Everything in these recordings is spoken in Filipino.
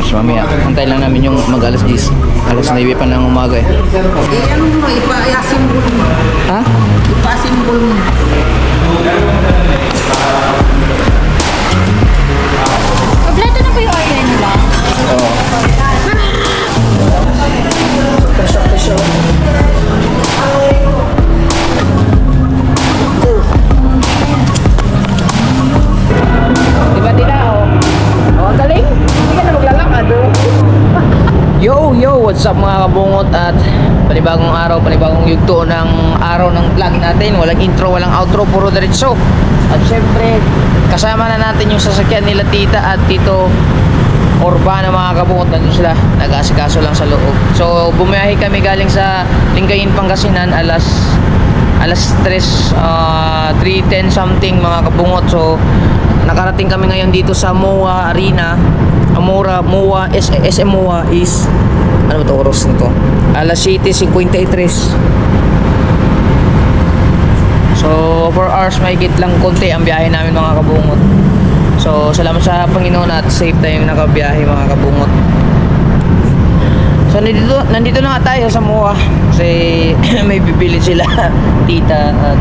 So mamaya, antay lang namin yung mag alas 10. Alas 9 pa ng umaga eh. Ano mo, ipa-asimbol mo. Ha? Ipa-asimbol mo. Kompleto na po yung order nila. Oo. Diba tila oh? Oh, ang galing. Hindi ka na maglalakad oh. Yo, what's up mga kabungot at panibagong araw, panibagong yugto ng araw ng vlog natin. Walang intro, walang outro, puro diretso. At syempre, kasama na natin yung sasakyan nila tita at tito Urbano mga kabungot. Nandun sila, nag-aasikaso lang sa loob. So, bumiyahe kami galing sa Lingayen, Pangasinan alas 3:10 something mga kabungot. So, nakarating kami ngayon dito sa MOA Arena. MOA, SM MOA is ano ba ito oras nito? Alas 7:53. So 4 hours mahigit lang konti ang biyahe namin mga kabungot. So salamat sa Panginoon at safe tayo nakabiyahe mga kabungot. So nandito na nga tayo sa MOA kasi may bibili sila tita at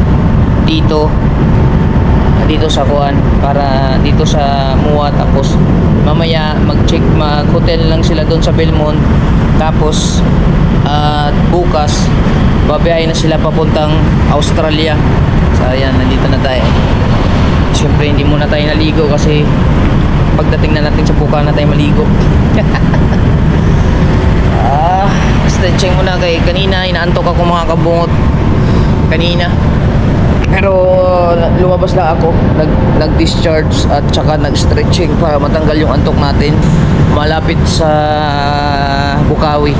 tito dito sa Kuan para dito sa MOA, tapos mamaya mag-hotel lang sila doon sa Belmont, tapos bukas babiyahin na sila papuntang Australia. So ayan, nandito na tayo. Siyempre hindi muna tayo naligo kasi pagdating na natin sa buka na tayo maligo. Stretching muna kay kanina, inaantok ako mga kabungot kanina. Pero lumabas lang ako, nag-discharge at saka nag-stretching para matanggal yung antok natin malapit sa Bukawi.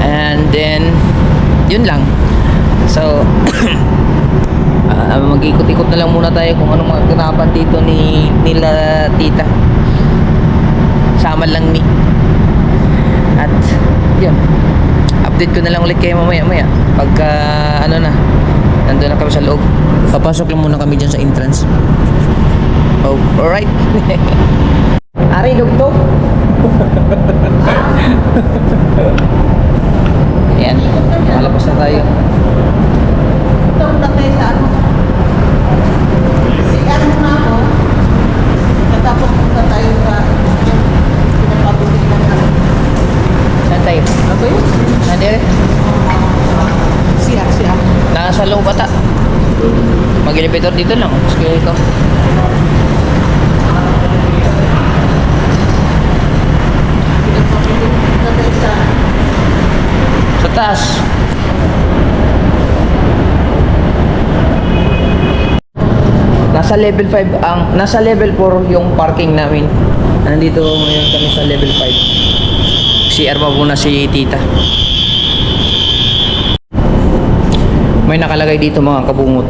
And then yun lang. So mag-ikot-ikot na lang muna tayo kung anong mga kanapan dito nila tita. Sama lang ni. At yun, update ko na lang ulit kayo mamaya pagka nandun na kami sa loob. Papasok lang muna kami dyan sa entrance. Oh, alright. Ari, dugtog. Ayan, malabas na tayo. Ito, punta tayo sa ano. Si ano na ako. Katapos punta tayo sa pinapabili ng ano. Saan tayo? Ano yun? Nandere? Siya. Nasa loob ata. Mag-elevator dito lang. Sige ito. Punta tayo Sa taas. Nasa level 4 yung parking namin. Nandito ngayon kami sa level 5. CR pa muna si tita. May nakalagay dito mga kabungot.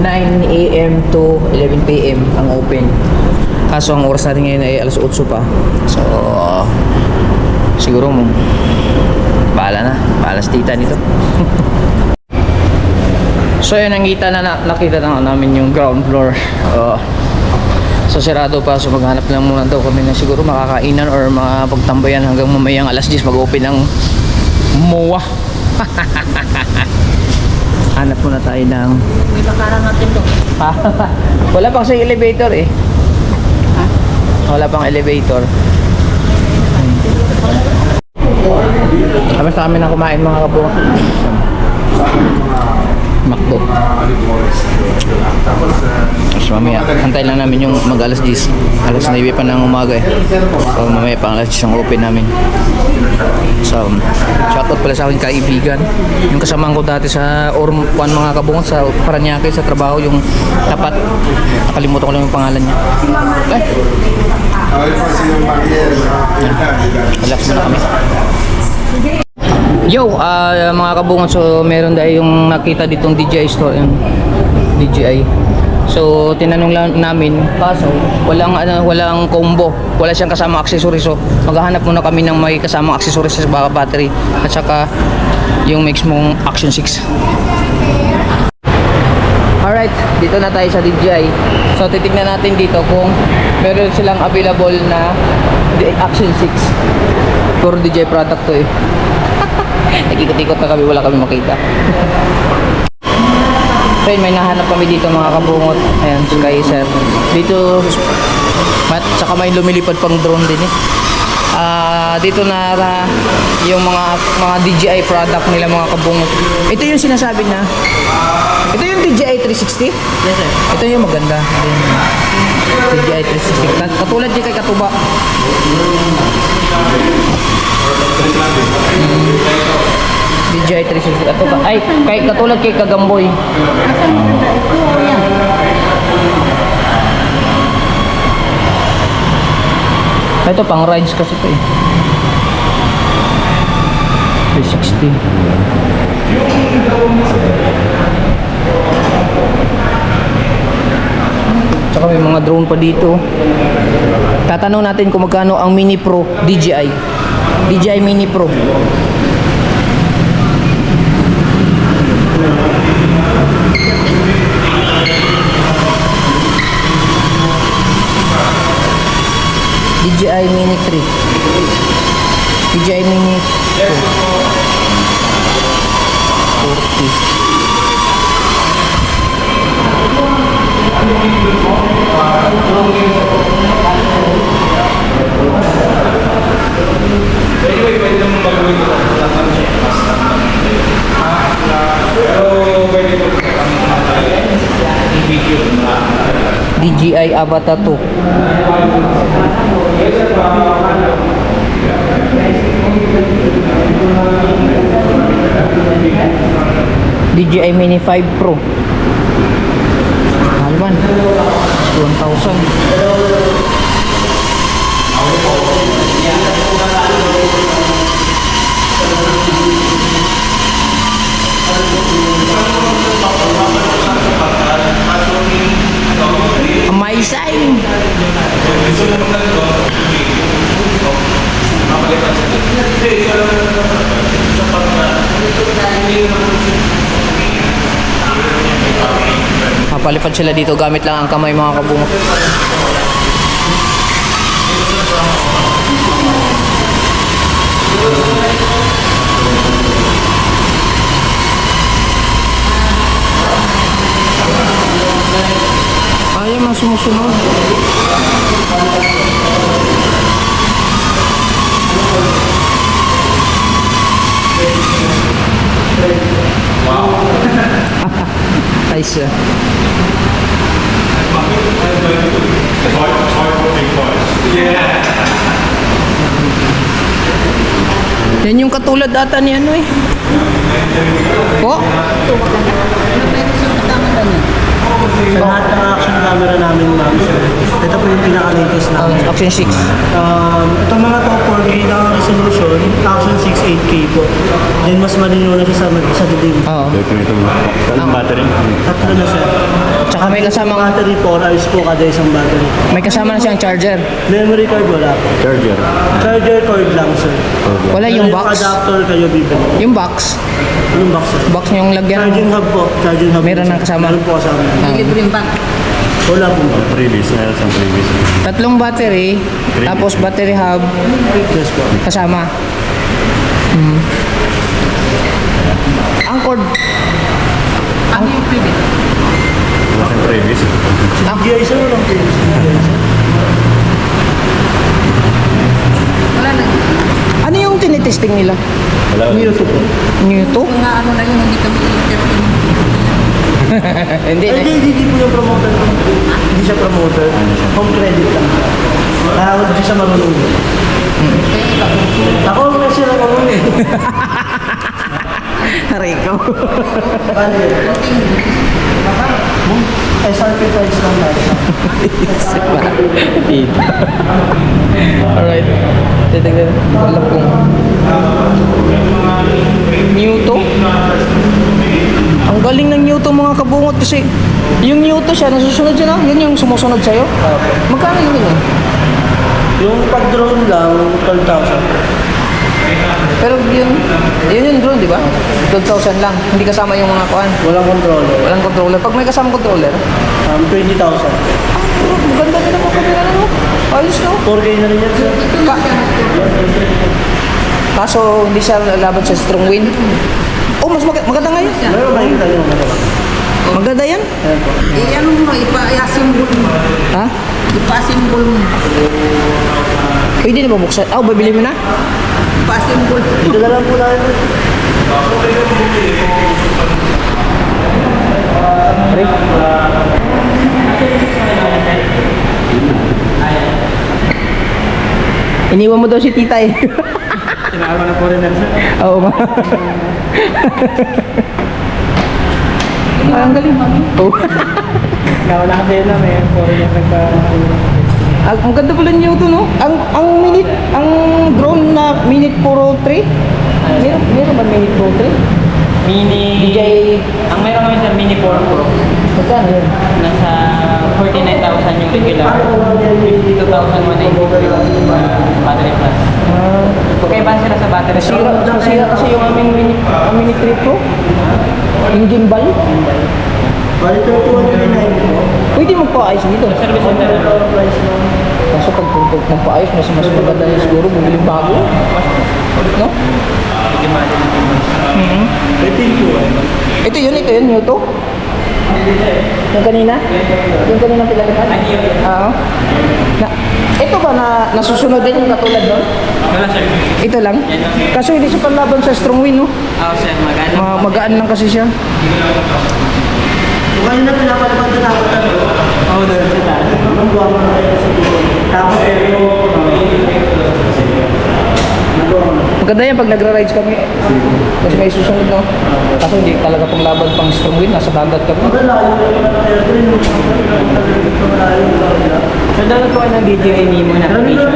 9 AM to 11 PM ang open. Kaso ang oras natin ngayon ay alas 8 pa. So siguro bahala si tita nito. So yun, nakita na namin yung ground floor. So sarado pa, so maghanap lang muna daw kami na siguro makakainan or makapagtambayan hanggang mamayang alas 10 mag-open ng MOA. Hanap muna tayo ng may bakaran natin to. wala pang sa elevator eh. Ha? Wala pang elevator. Tapos kami na kumain mga kabuha. McDo. Tapos mamaya, antay lang namin yung mag alas 10. Alas 9 pa ng umaga eh. So mamaya pang alas 10 ang open namin. So, shoutout pala sa aking kaibigan. Yung kasamahan ko dati sa Orman mga kabungot sa Paranaque sa trabaho, yung tapat. Nakalimutan ko lang yung pangalan niya. Relax muna kami. Yo, mga kabungot, so meron dahil yung nakita ditong DJI store, yung DJI. So tinanong lang namin, kaso walang combo, wala siyang kasama accessories. So maghahanap muna kami ng may kasamang accessories sa baka battery at saka yung mix mong Action 6. Alright, dito na tayo sa DJI. So titignan natin dito kung meron silang available na Action 6. Puro DJI product to eh. Nag-ikot-ikot na kami, wala kami makita. So yun, may nahanap kami dito mga kabungot. Ayan, Sky Sir. Dito, saka may lumilipad pang drone din eh. Dito na yung mga DJI product nila mga kabungot. Ito yung sinasabi na ito yung DJI 360? Yes, sir. Ito yung maganda. DJI 360. Katulad din kay Katuba. DJI 360. Ito ka. Ay, katulad kay Kagamboy. Asan mo ganda? Ito, yan. Ito pang rides kasi ito eh. 360. Tsaka may mga drone pa dito. Tatanong natin kung magkano ang Mini Pro DJI. DJI Mini Pro. DJI Mini 3. DJI Mini 40. DJI Avatar 2. DJI Mini 5 Pro. Halman. 1,000. Amazing. Papalipad sila dito gamit lang ang kamay mga kabungo. Ayaw mga sumusunod. Wow. Nice. Yan yung katulad ata ni ano eh. Po? Meron siyang kasama na niya. Sa lahat ng action camera namin, ma'am, sir. Ito po yung pinaka-latest namin. Action 6. Itong mga to 4K na resolution, Action 6 8K po. Then mas malinaw na siya sa dilim. Oo. Anong battery? Tatlo na siya. Tsaka may kasamang Battery 4 hours po kada isang battery. may kasama na siyang charger. Memory card wala po. Charger. Charger cord lang, sir. Wala Pero yung box. adapter kayo bibili. Yung box. Anong box, sir? Box yung lagyan. Charging hub po. Charging hub. Meron po, ng sir. kasama. Meron po kasama. Libreng bank. Wala po. Previous. Meron siyang previous. Tatlong battery, tapos battery hub Yes po. kasama. Ang cord. Ano yung pwede? Wala siyang previous. DJI, sir, walang previous. Wala na. Ano yung tinitesting nila? Wala. YouTube po. New to? Mga ano na yun, hindi kami entertain. Hindi. Ay, hindi po yung promoter. Hindi siya promoter. Home credit lang. Hindi siya marunong. Ako ang kasi lang marunong eh. Rico. Ano yun? Ay, sacrifice lang tayo. Dito. Alright. Titignan. Alam kong Newto. Ang galing ng Newto mga kabungot kasi yung Newto siya, nasusunod siya na. Yun yung sumusunod sa'yo. Magkano yun eh? Yung pag-drone lang, 12,000. Pero yun yung drone, di ba? 12,000 lang. Hindi kasama yung mga kuan. Walang controller. Walang controller. Pag may kasama controller, 20,000. maganda din ang kamera na mo. Ayos no? 4K na rin yan, sir. Kaso hindi siya laban sa strong wind. Oh, mas maganda nga yun. Meron makikita nyo naman. Maganda yan. Ayan po. Ano mo, ipa-asimbol mo. Ha? Ipa-asimbol mo. Pwede na ba buksan? Oh, bibili mo na? Ipa-asimbol. Dito na lang po namin. Pre? Iniwan mo daw si tita eh. Sinama na po rin na, sir. Oo nga. Ang galing, mami. Oo. Wala ka din na, may 4 yung nagka... Ang ganda pala niyo ito, no? Ang drone na Minute Pro 3? Meron ba Minute Pro 3? Mini... DJI, Ang mayroon kami sa Mini 4 Pro. magkano yun? Nasa 49,000 yung regular. 52,190 yung battery plus. Magkaiba sila sa battery. Nasira kasi yung aming Minute 3 Pro. Yung gimbal. Bali 31,900. Pwede magpa-ayos dito. Service center na. Kaso pag magpa-ayos, mas maganda yun siguro. Bumili bago. No? May pin po eh. Ito yun, yung to. Yung kanina? Yung kanina pinalitan? Oo. Ito ba na nasusunod din yung katulad doon? Wala sir. Ito lang? Kaso hindi siya panlaban sa strong wind, no? Oo sir, maganda. Magaan lang kasi siya. Kung kayo na pinapalipad na dapat ano? Oo, doon sa taas. Ang buwan mo na kayo sa buwan. Tapos Maganda yan pag nagra-rides kami. Kasi may susunod, no? Kaso hindi talaga panglaban pang strong wind. Nasa dagat kami. So, download ko kayo ng DJI Mimo na application.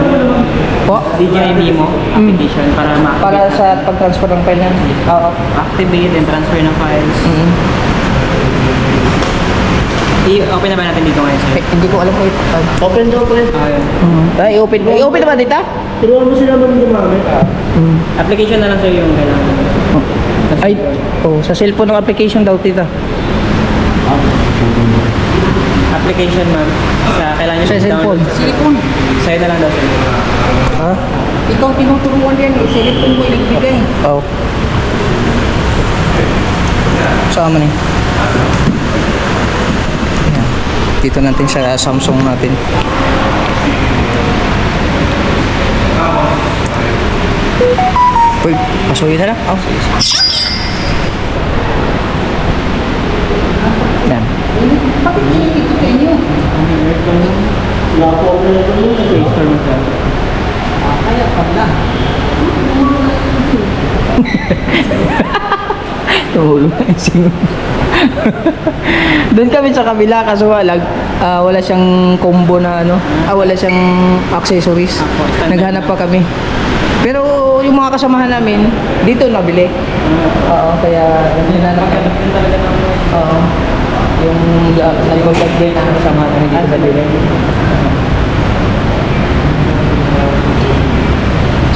Po? DJI Mimo application para Para sa pag-transfer ng file yan. Oo. activate and transfer ng files. I-open na ba natin dito ngayon sir? Hindi ko alam kung ito. Open daw po eh. Ayun. I-open. I-open naman dito? Turuan mo sila mag-gumamit. Application na lang sir yung kailangan. Ay, sa cellphone ng application daw, tita. Application ma'am. Kailangan nyo Sa cellphone. Silikon. Sa'yo na lang daw sir. Ha? Ikaw tinuturuan yan eh. Silikon mo ibigay. Oo. Saan man eh? Ayan. Dito natin sa Samsung natin. Uy, pasukin na lang. Oh, sige. Yan. Bakit kinikito sa inyo? Wala po open na ito yun. Play Store mo sir. Kaya pala. Tumulong na yung singing. Doon kami sa kabila kaso wala siyang combo na ano. Wala siyang accessories. Naghanap pa kami. Pero yung mga kasamahan namin, dito nabili. Oo, kaya hinanap kami. Oo. Yung nag-contact din ang kasamahan namin dito nabili.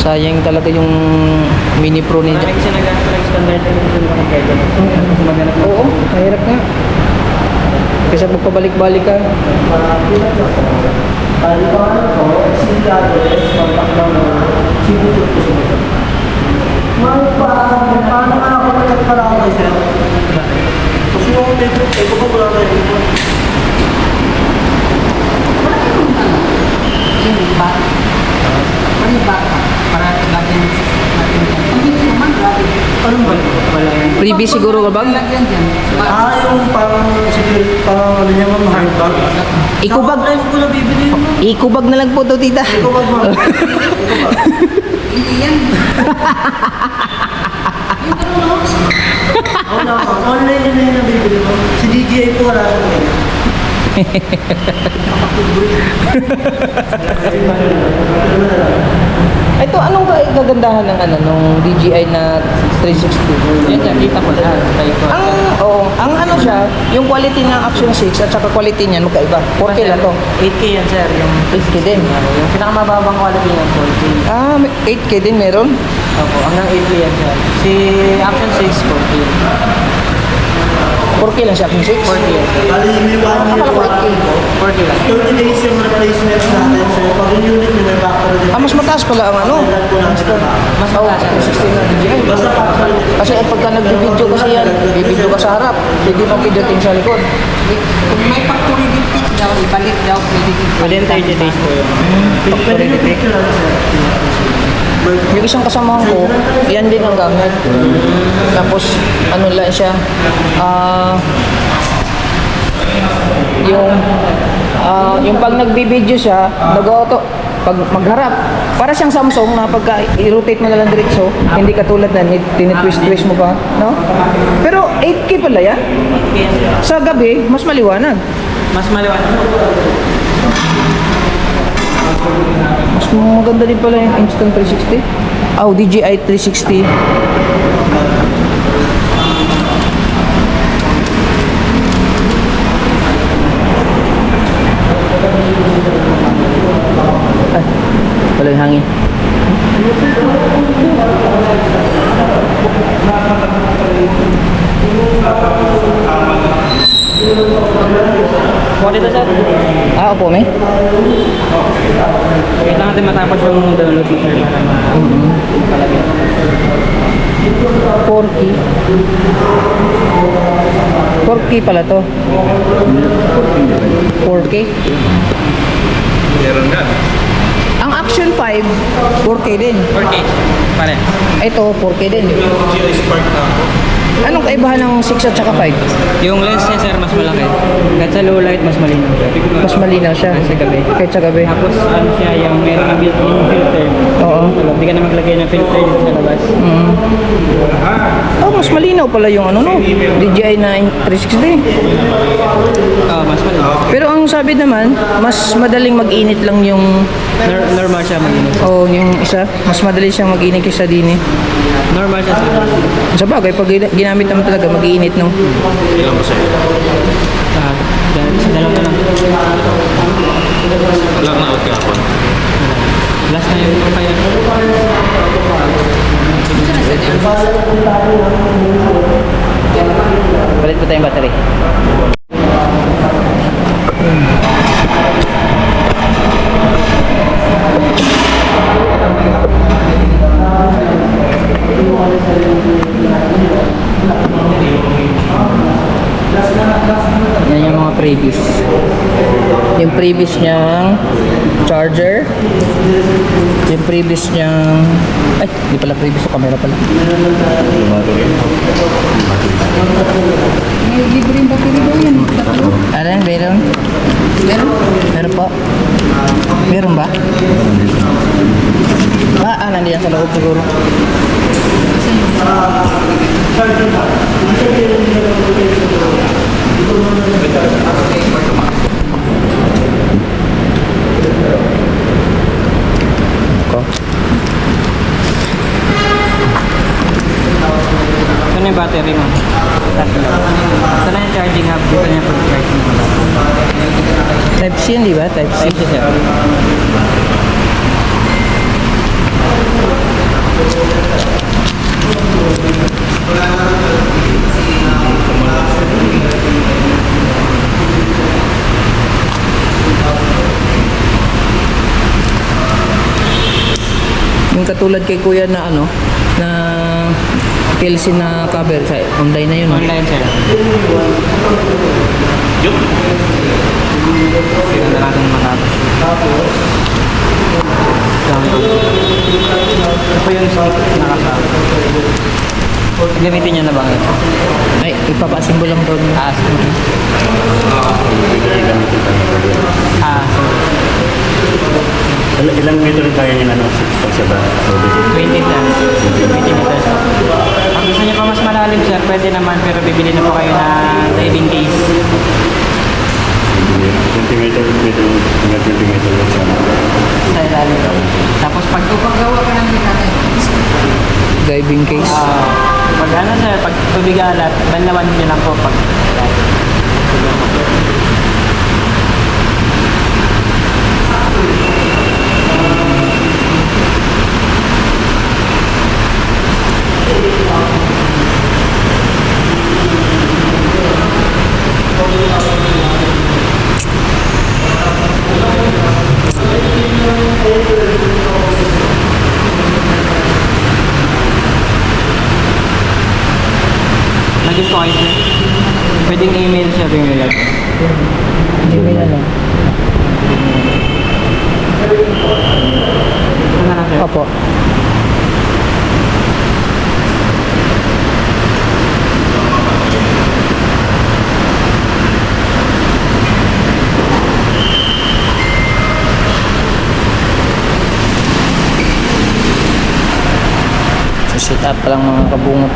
Sayang talaga yung Mini Pro ninja. Marami kasi nag-standard solution pa ng pwede. Kasi maghanap na. Oo, mahirap nga. Kasi magpabalik-balik ka. Bali pa ano po, single address, contact number, siguro po siya. Paano nga ako nagparami, sir? Kasi yung Facebook, ko pa wala kayo dito. Yung iba. Ano iba? Para natin hindi naman grabe. Ano ba? Wala yan. Freebie siguro ka ba? Lagyan dyan. Yung parang security, parang ano niya ma'am, hard bag. Ikubag. Sa ko na bibili yun, ma'am. Ikubag na lang po to, tita. Ikubag, ma'am. Hindi yan. Yung ano no? Oo na, ma'am. Online yun na yung nabibili mo. Si DJI po wala sa kanya. Ito, anong kagandahan ng nung DJI na 360? Yan yan, kita ko lahat. Try ko. Ang ano siya, yung quality ng Action 6 at saka quality niyan magkaiba. 4K na to. 8K yan sir. Yung 8K din. yung pinakamababang quality ng 4K. 8K din meron. Opo, hanggang 8K yan siya. Si Action 6, 4K. 4K lang siya, Action 6? 4K yan siya. Bali, may 1 year Akala ko 8K. warranty po. 4K lang. 30 days yung replacement natin, sir. Pag yung unit nyo may factory din. Mas mataas pala ang ano? Kailan po natin ang back. Mas mataas siya. 16 na DJI. Basta factory din. Kasi pagka nag-video kasi yan, bibidyo ka sa harap. Hindi mo pidutin sa likod. Kung may factory defect daw, ibalik daw, pwede din. Within 30 days po yun. Pwede nyo picture lang, sir. Yung isang kasamahan ko, yan din ang gamit. Tapos, ano lang siya, yung pag nagbibideo siya, nag-auto, pag magharap, para siyang Samsung na pagka i-rotate mo na lang diretso, hindi katulad na tinitwist-twist mo pa, no? Pero 8K pala yan. Sa gabi, mas maliwanag. Mas maliwanag. Mas maganda din pala yung Instant 360. DJI 360. Ay, wala yung hangin. Kuha dito sir. Opo, may. Wait lang natin matapos yung download mo sir. Para palagay. 4K. 4K pala to. 4K. Ang Action 5, 4K din. 4K. Pare. Ito, 4K din. Anong kaibahan ng 6 at saka 5? Yung lens niya sir mas malaki. Kahit sa low light mas malinaw siya. Mas malinaw siya. Kahit sa gabi. Kahit sa gabi. Tapos ano siya yung meron na built-in filter. Oo. Hindi ka na maglagay ng filter dito sa labas. Mas malinaw pala yung ano no. DJI 360. Mas malinaw. Pero ang sabi naman, mas madaling mag-init lang yung Normal siya mag-init. yung isa, mas madali siyang mag-init kaysa din eh. Normal siya sir. Sa bagay, pag ginamit naman talaga, mag-iinit no. Sa dalawa na lang. Last na yung kaya. Palit pa tayong battery. Yan yung mga previous. Yung previous niyang charger. Yung previous niyang... Ay, di pala previous. Camera pala. May libreng battery daw yan. Tatlo. Alan, meron? Meron? Meron po? Meron ba? Nandiyan sa loob siguro. Ito na yung battery mo. Tatlo. Ito na yung charging hub. Dito na yung pag-charging mo. Type C yan, di ba? Type C. Type C sir. Yung katulad kay kuya na ano, na PLC na cover, sa online na yun. no? Online sir. Sira na natin matapos. Ito yung sound nakasama. Gamitin niya na ba ito? Ay, ipapasimbol lang doon. Sige. Ilang meter kaya niya na pagsaba? 20 meters. 20 meters. Kung gusto niyo pa mas malalim sir, pwede naman pero bibili na po kayo na diving case. 20 meter, hanggang 20 meter lang siya. Sa ilalim. Tapos pag Paggawa ka ng natin. Diving case. pag ano sir, pag tubig alat, banlawan niyo lang po pag Opo. So set up pa lang mga kabungot.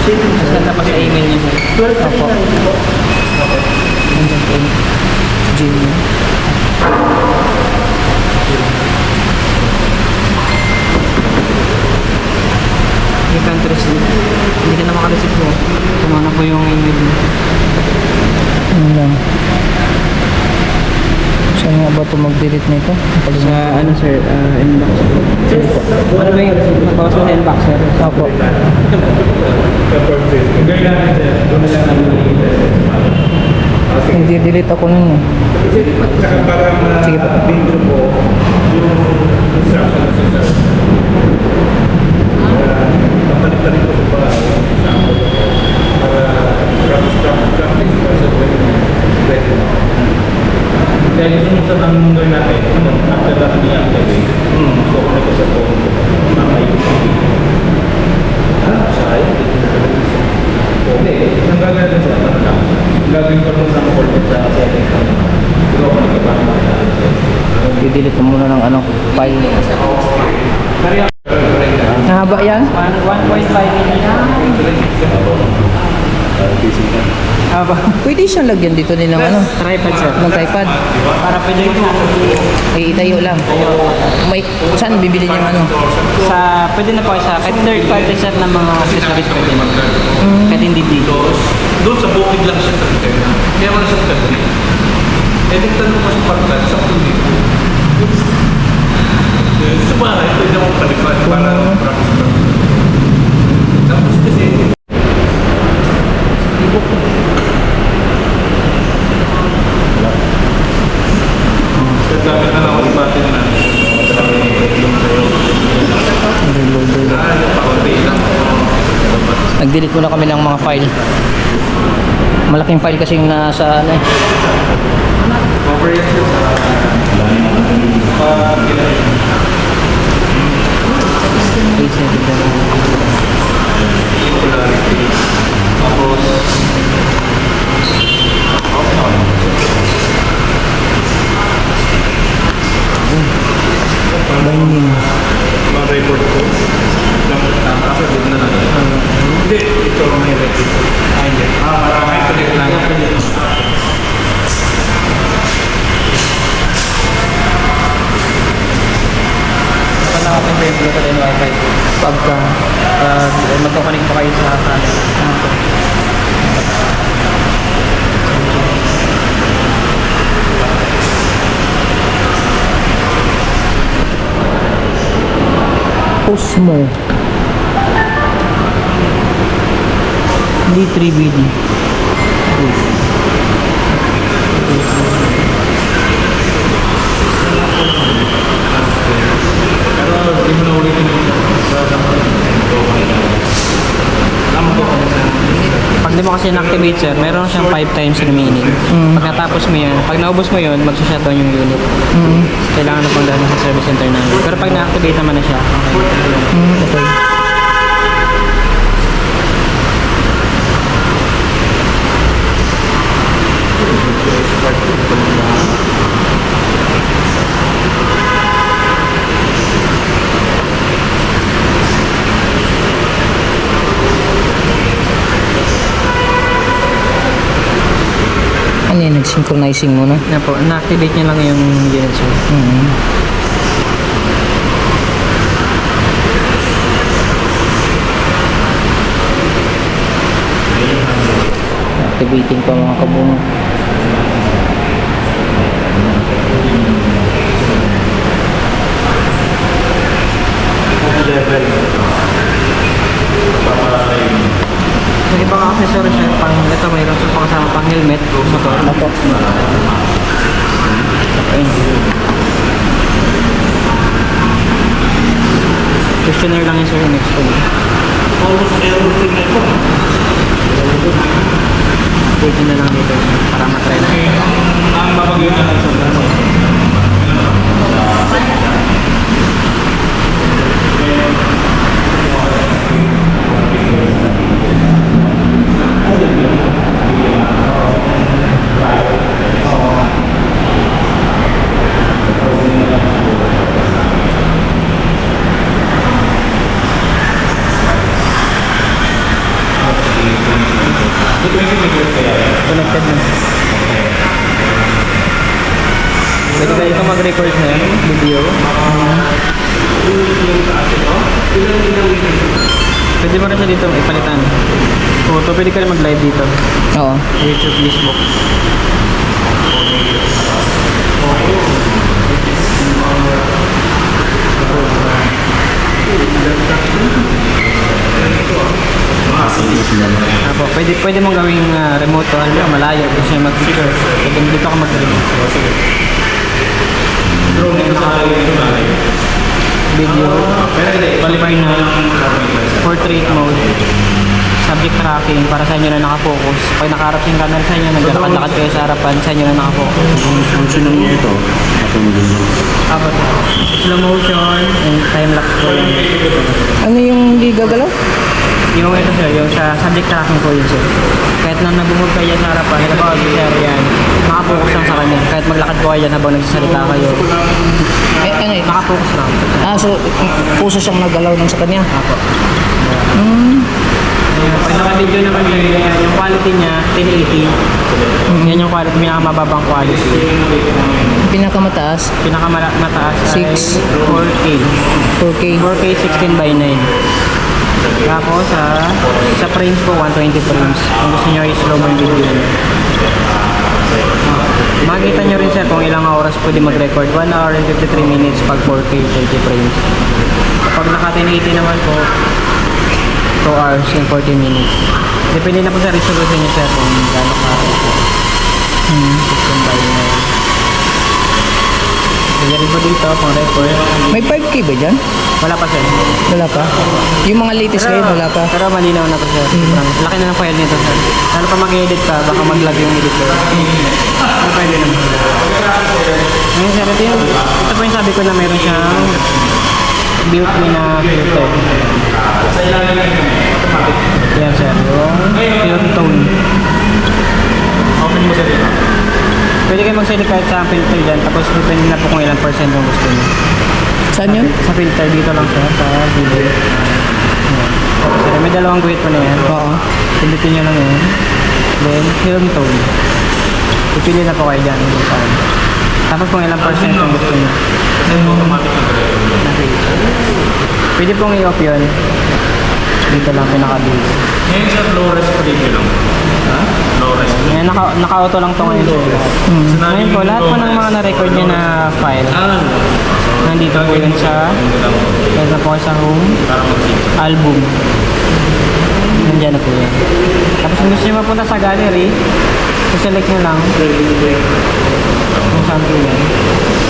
Send pa sa email niyo, sir. Opo. Nandiyan po yung Gmail. You can't receive. Hindi ka na makareceive po. Kumana po yung email niyo. Ano lang. Saan nga ba ito mag-delete nito? Sa ano sir, inbox po. Ano ba yung nakawas mo sa inbox sir? Opo. Hindi delete ako nun eh. Sige po. Kaya yung sa ang gawin natin, after that ni-activate, so kung ito sa phone, hindi, ang gagawin sa ano lang, gagawin ko sa call sa setting ko. Ikaw kung nagkapanood I-delete ko muna ng ano, file. Nahaba yan? 1.5 million. Pwede siyang lagyan dito nilang ano, Tripod sir. ng tripod. Para pwede ito. Ay, itayo lang. May, saan bibili niyang ano? Pwede na po sa kahit third party set ng mga accessories pwede na. Kahit hindi dito. Doon sa bukid lang siya sa antena. Kaya wala siyang tabi. Eh, nagtanong mo sa pagkat sa tuloy. Sa bahay, pwede akong palipad para practice. Tapos kasi, gamit na lang ako yung button na. Nag-delete muna kami ng mga file. Malaking file kasi yung nasa ano eh. Binding. Mga report ko. Nasa din na lang. Hindi, ito may report. Hindi. Marami connect lang. Natin ba yung Bluetooth and Wi-Fi? Pagka Magkakanig pa kayo sa camera. Osmo D3BD. Pero hindi mo na ulitin yung Pag di mo kasi na-activate sir, meron siyang 5 times remaining. Pag natapos mo yan, pag naubos mo yun, mag-shutdown yung unit. Kailangan na pang dahil sa service center namin. Pero pag na-activate naman na siya, okay. Okay. Ano yan, nag-synchronizing muna? Na po, na-activate niya lang yung unit sir. Activating pa mga kabungo. Yung ibang accessory sir, pang ito mayroon sa pakasama pang helmet, motor. Apo. Questionnaire lang yun sir, next po. almost everything na ito. Pwede na lang dito para matry na. Ang babagyo na sa Pwede kayo ito mag-record sir, video. Pwede mo rin siya dito ipalitan. Photo, pwede ka rin mag-live dito. Oo. YouTube, Facebook. Apo, pwede mong gawing remote to, halimbawa malayo, gusto siya mag-speaker. Pwede mo dito ka mag-remote. Drone dito sa ito na. Video, Pero hindi, qualify na portrait mode, subject tracking para sa inyo na nakafocus. Pag nakaharap yung camera sa inyo, naglalakad kayo sa harapan, sa inyo na nakafocus. Function ng ito. Apat. Slow motion and time lapse po yun. Ano yung hindi gagalaw? Yung ito sir, yung sa subject tracking po yun sir. Kahit na nabungod kayo sa harapan, halimbawa si sir yan, nakafocus lang sa kanya. Kahit maglakad po kayo dyan habang nagsasalita kayo, Ano yun? nakafocus lang. So, puso siyang nagalaw ng sa kanya. Apo. Pag naka-video naman yun, yung quality niya, 1080. Yan yung quality, pinakamababang quality. Pinakamataas, Pinakamataas ay 6. 4K. 4K. 4K 16:9. Tapos sa frames po 120 frames. Kung gusto niyo i-slow mo yung video niyo. Makikita niyo rin sir kung ilang oras pwede mag-record. 1 hour and 53 minutes pag 4K 30 frames. Kapag naka 1080 naman po, 2 hours and 40 minutes. Depende na po sa resolution niyo sir kung gaano ka 16:9. Pwede rin po dito kung record. May 5K ba dyan? Wala pa sir. Wala pa. Yung mga latest ngayon, wala pa. Pero malinaw na po sir. Laki na ng file nito sir. Lalo pa mag-edit ka, baka mag-lag yung editor. Pero pwede naman. Ngayon sir, ito po yung sabi ko na meron siyang built-in na filter. Yan sir, yung tone. Open mo sa dito. Pwede kayo mag-select kahit sa filter dyan, tapos depende na po kung ilang percent yung gusto niyo. Saan yun? Sa filter dito lang sir, sa video. Yan. Tapos sir, may dalawang guhit po na yan. Oo. Pindutin nyo lang yun. Then, film tone. Pipili na po kayo dyan kung saan. Tapos kung ilang percent yung gusto nyo. Automatic na Pwede pong i-off yun. Dito lang pinaka-base. Ngayon sir, low res pa dito lang. Ha? Low res. Ngayon, naka-auto lang to ngayon. Ngayon po, lahat po ng mga na-record nyo na file. Nandito po yun sa kaya po sa home album. Nandiyan na po yan. Tapos kung gusto nyo mapunta sa gallery, select nyo lang kung saan po yan.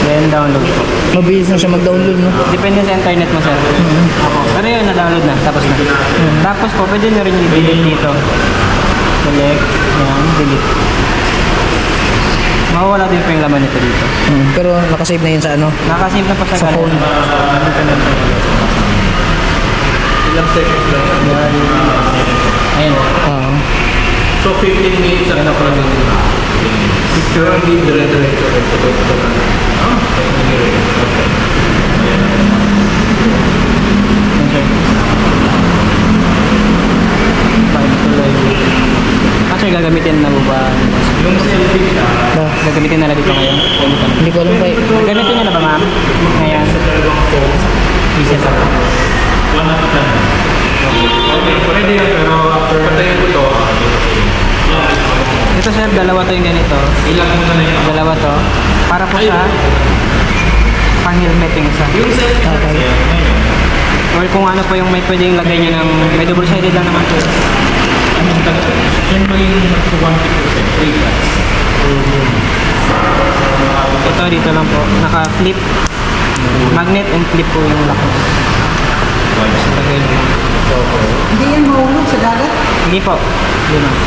Then download po. Mabilis na siya mag-download, no? Depende sa internet mo sir. Pero yun, na-download na. Tapos na. Tapos po, pwede nyo rin i-delete dito. Select. Yan, delete. Mawawala din po yung laman nito dito. Pero nakasave na yun sa ano? Nakasave na pa sa Sa gallery. phone. Dito na sa Ilang seconds lang. Ayun. Oo. So 15 minutes ang nakalagay dito. Picture hindi dire-diretso. Kasi gagamitin na mo ba? Yung selfie siya, Gagamitin na lang dito ngayon? Hindi ko alam kay... Gagamitin nyo na ba ma'am? Ngayon. Reset ako. one at a time. Okay, pwede yan pero after patayin ko to, Ito sir, dalawa to yung ganito. ilag mo na yun. Dalawa to. Para po sa pang-helmet yung isa. Yung selfie Okay. Or kung ano po yung may pwedeng lagay nyo ng... May double-sided lang naman po. yan ba yung nag 1% free class? Ito dito lang po. Naka-flip. Magnet and flip po yung lock. Lagay nyo. Hindi yan mahulog sa dagat. Hindi po. Yun lang.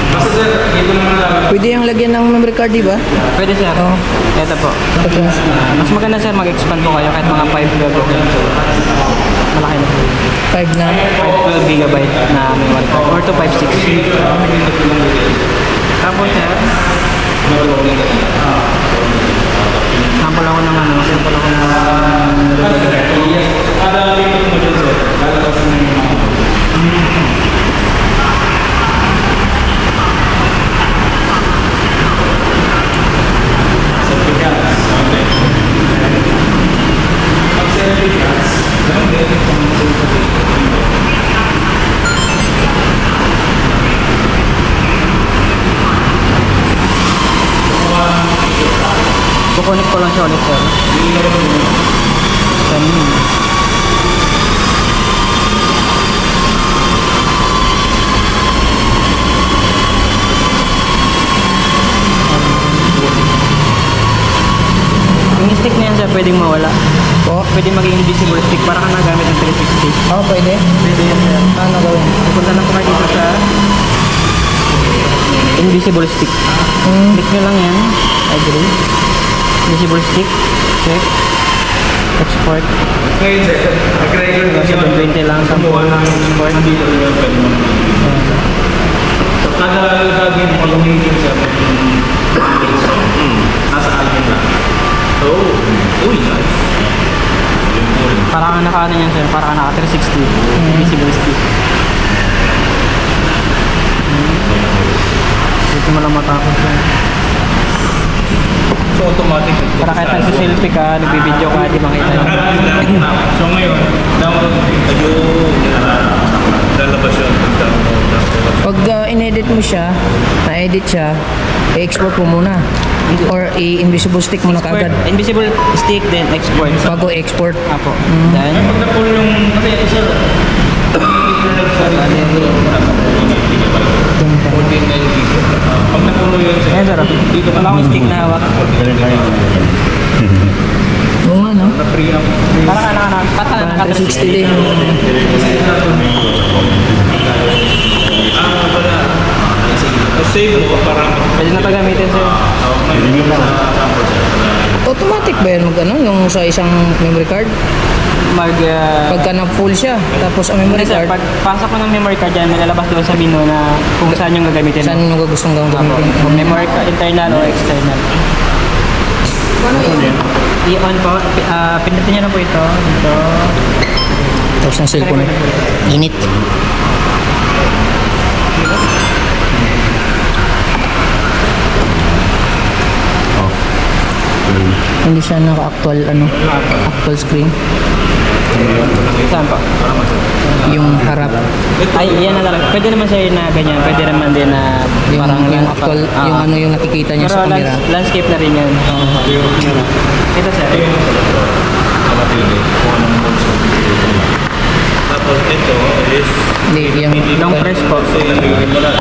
Basta sir, dito naman lang. Pwede yung lagyan ng memory card, di ba? Pwede sir. Oo. Ito po. Mas maganda sir, mag-expand po kayo kahit mga 5 GB. Malaki na po. 5 na. 12 GB na memory card. Or to 560. Tapos sir, sample ako ng ano, sample ako ng Kada limit mo dyan sir, lalabas na yung ko lang siya ulit, sir. Yung stick na yan, sir, pwedeng mawala. Po? Pwede maging invisible stick para ka nagamit ng 360. Oo, pwede. Pwede yan, sir. Ano gawin? Pupunta lang po kayo dito sa invisible stick. Click nyo lang yan. Agree. Invisible stick. Check. Export. Ngayon, sir, nag-record din siya. 720 lang. Kumuha ng export. Nandito lang yung pwede mo. So, kada gagawin mo, gamitin siya. Nasa album na. Oh, uy, nice. Para ka naka ano yan, sir. Para ka naka 360. Invisible stick. Dito mo lang matapos yan. So, automatic. Para kahit nagsiselfie ka, nagbibideo ka, di makita yun. So, ngayon, download mo yung lalabas yun. Pag in-edit mo siya, na-edit siya, i-export mo muna. Or i-invisible stick mo na kagad Invisible stick, then export. bago i-export. Apo. Then, Pag na-pull yung, kasi ito sir, pag napulo yun sir, ayan, sir. dito ka Wala akong stick na hawak. Oo nga, no? na-free up. Para ka naka 360 din. Save mo para Pwede na pagamitin, sir. Automatic ba yan mag ano, yung sa isang memory card? Pagka na-full siya, tapos ang memory Hindi, sir, card, pag pasok ko ng memory card dyan, may lalabas doon sa menu na kung saan yung gagamitin. saan mo gustong Apo. gamitin? Kung memory card, internal o external. I-on po. Pindutin nyo na po ito. Ito. Tapos ng cellphone. Init. Hindi siya naka-actual actual screen. Saan po? Yung harap. Ay, yan na lang. Pwede naman sir na ganyan. Pwede naman din na Yung, parang yung actual, yung ano yung nakikita niya sa Pero camera. landscape na rin yan. Ito sir. tapos ito is Hindi, yung Long press po. ilagay mo na.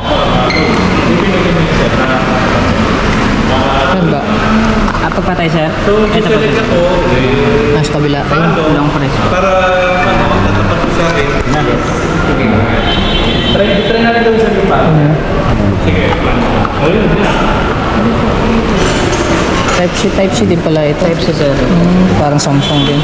Saan ba? Pagpatay sir. So, Ito po select sir. ako, Nasa kabila. Ayun. Long press po. para tatapat ko sa akin. Try natin doon sa lupa. Sige. Ayun. Type-C din pala ito. Type-C sir. Parang Samsung din.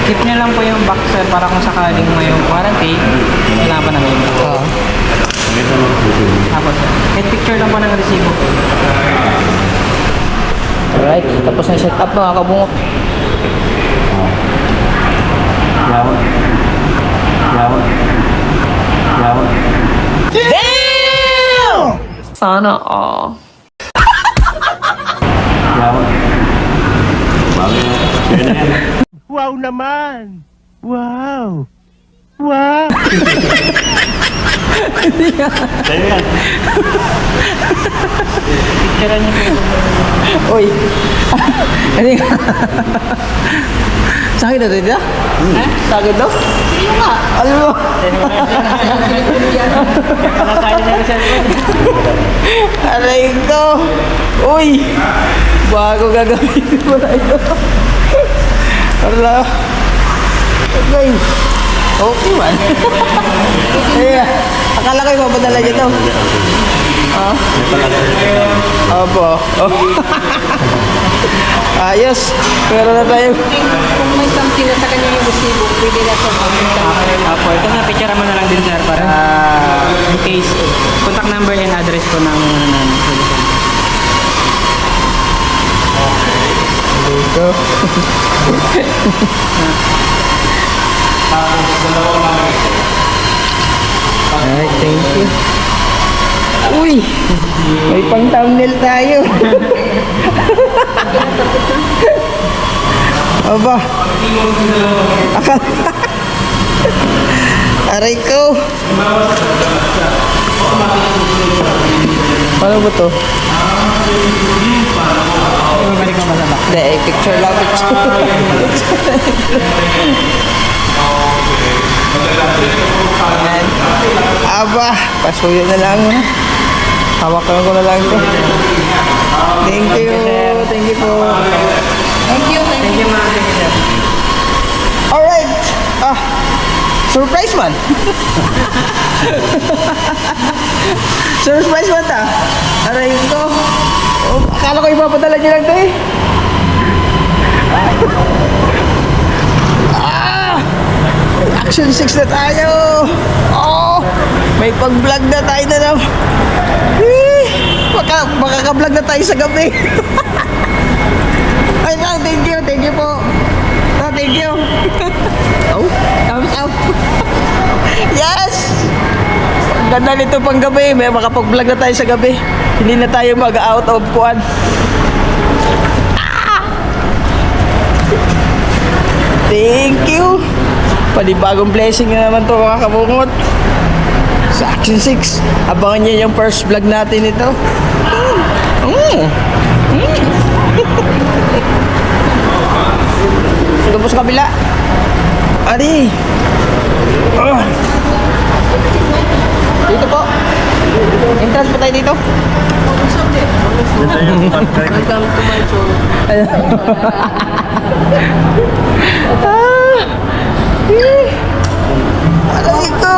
Keep nyo lang po yung box sir para kung sakaling ngayong quarantine, kailangan pa namin. Oo. Tapos sir. Kahit picture lang po ng resibo. Alright, tapos na set up mga kabungot. Sana all. Wow naman! Wow! Wow! Picture nyo po. Uy! Ano yung... Sakit na dito? Sakit daw? Sige nga! Alam mo? Nakakain na rin sir. Aray ko! Uy! Bago gagawin mo na ito. Ala! Okay! Okay man. Ay, akala ko yung mapadala niya daw. Ah? Opo. Ayos. Pero na tayo. Kung may something na sa kanya yung resibo, pwede na sa Apo, ito na picture mo na lang din sir para in case contact number and address ko ng solution. Dito. Tapos dalawang lalagay. Alright, thank you. Uy! May pang thumbnail tayo. Aba. Aray ko. Paano ba to? Balik mo masama. Hindi, picture lang, picture. Ayan. Aba, pasuyo na lang. Hawakan ko na lang ito. Thank you. Thank you po. Thank you, thank you. Alright. Surprise man. Surprise man ta. Aray ko. Oh, akala ko ipapadala niyo lang ito eh. May Action 6 na tayo. Oh, may pag-vlog na tayo na lang. Makaka-vlog na tayo sa gabi. Ay na, thank you po. Thank you. Oh, thumbs up. Yes! Ang ganda nito pang gabi. May makapag-vlog na tayo sa gabi. Hindi na tayo mag-out of kuan. Thank you. Panibagong blessing na naman to mga kabungot. Sa Action 6. Abangan nyo yung first vlog natin ito. Doon po sa kabila. Ari. Dito po. Entrance po tayo dito. Welcome to my show. Aray ko.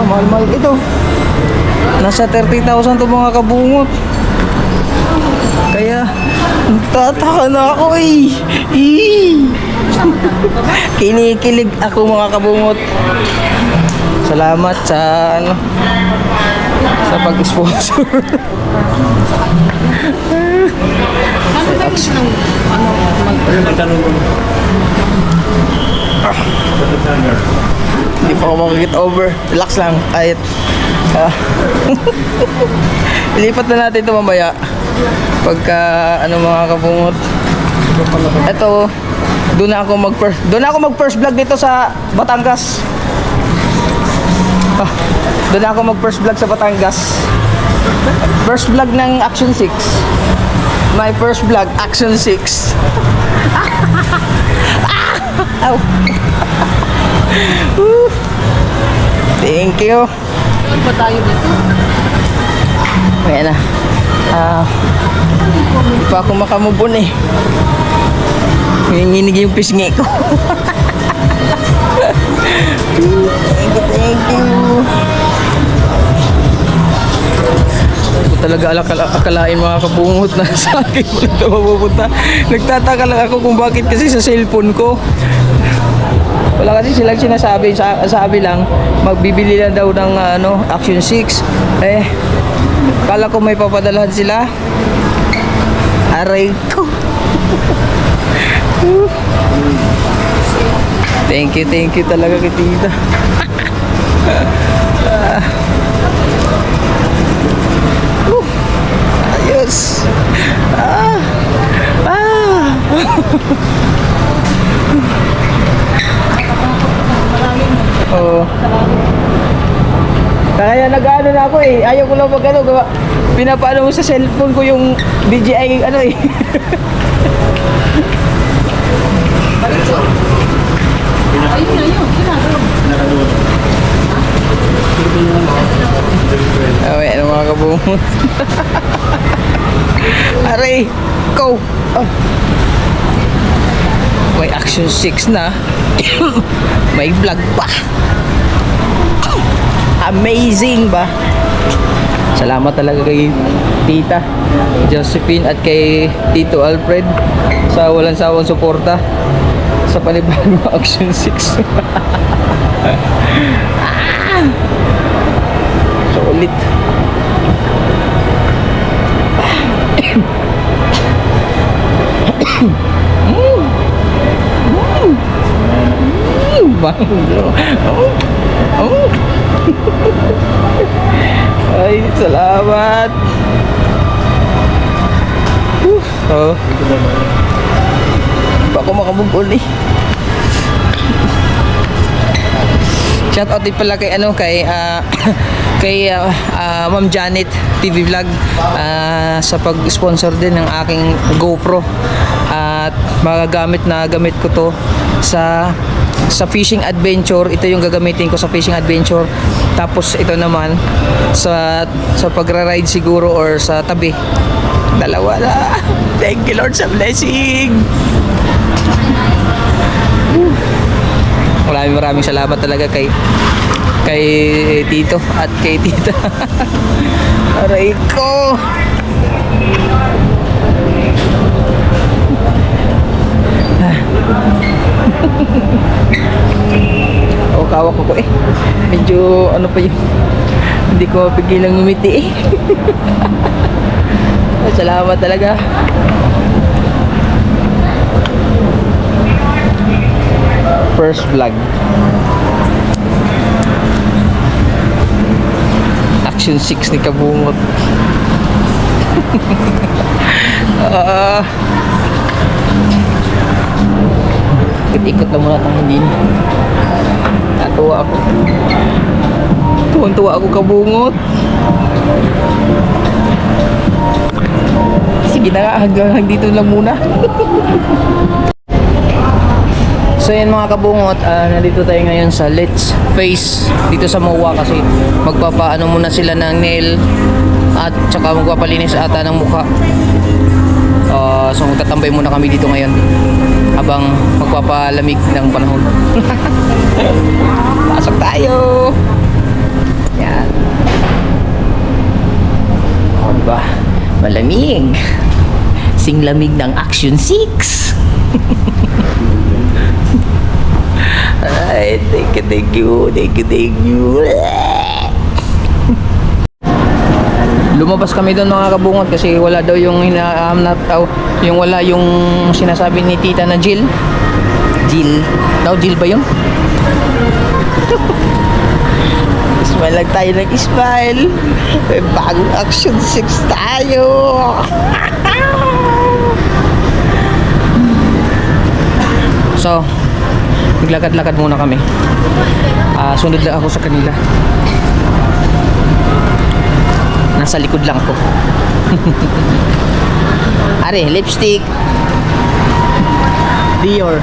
Mahal-mahal ito. Nasa 30,000 to mga kabungot. Kaya, tataka na ako eh. Kinikilig ako mga kabungot. Salamat sa sa pag-sponsor. Hindi pa ako makakit over. Relax lang. Kahit ilipat na natin ito mamaya. Pagka mga kabungot. Ito, doon na ako mag first vlog dito sa Batangas. Doon na ako mag first vlog sa Batangas. First vlog ng Action 6. My first vlog, Action 6. Ow. Thank you. Saan ba tayo dito? Ayan na. Hindi pa ako makamubon eh. Nanginginig yung pisngi ko. Thank you. Hindi ko talaga akalain mga kabungot na sa akin mo ito mapupunta. Nagtataka lang ako kung bakit kasi sa cellphone ko. Wala kasi silang sinasabi. Sabi lang, magbibili lang daw ng Action 6. Kala ko may papadalahan sila. Aray ko. Thank you talaga kay tita. Ayos. Oh. Kaya nag-ano na ako eh. Ayaw ko lang pinapaano mo sa cellphone ko yung DJI eh. Ayun na yun. Ayan mga kabungot. Aray, go! Oh. May Action 6 na. May vlog pa. Amazing ba? Salamat talaga kay Tita Josephine at kay Tito Alfred sa walang sawang suporta sa panibagong Action 6. Sulit. ba? Oh. Ay, salamat. Oh. Baka makamubol eh. Shout out din pala kay Ma'am Janet TV Vlog sa pag-sponsor din ng aking GoPro at magagamit na gamit ko to sa fishing adventure. Ito yung gagamitin ko sa fishing adventure, tapos ito naman sa pagra-ride siguro or sa tabi. Dalawa na. Thank you Lord sa blessing. Maraming salamat talaga kay Tito at kay Tita. Aray ko. O kawak ko eh. Medyo ano pa yun. Hindi ko mapigilang ngumiti eh. Salamat talaga. First vlog. Action 6 ni Kabungot. Ikot na muna tayong hindi. Natuwa ako. Tuwan-tuwa ako, Kabungot. Sige na nga, hanggang dito lang muna. So yan mga kabungot, nandito tayo ngayon sa Let's Face dito sa MOA kasi magpapaano muna sila ng nail at saka magpapalinis ata ng mukha. So magtatambay muna kami dito ngayon habang magpapalamig ng panahon. Pasok tayo! Yan. O diba? Malamig. Sing lamig ng Action 6. Ay, thank you. Lumabas kami doon mga kabungot kasi wala daw yung hinahanap daw, yung wala yung sinasabi ni Tita na Jill. Jill ba yun? Smile lang tayo ng smile. May bagong Action 6 tayo. So, maglakad-lakad muna kami. Sunod lang ako sa kanila. Nasa likod lang ako. Are, lipstick. Dior.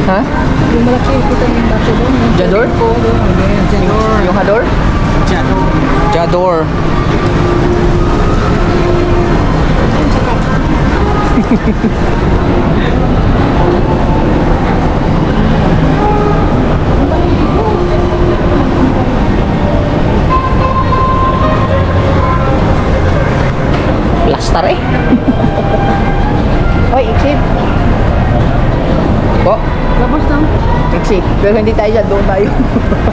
Ha? Yung malaki kita yung bato doon. Jador? Jador. Yung Hador? Jador. Plaster eh. Hoy, exit. Po, Labas lang. exit. Pero hindi tayo dyan, doon tayo.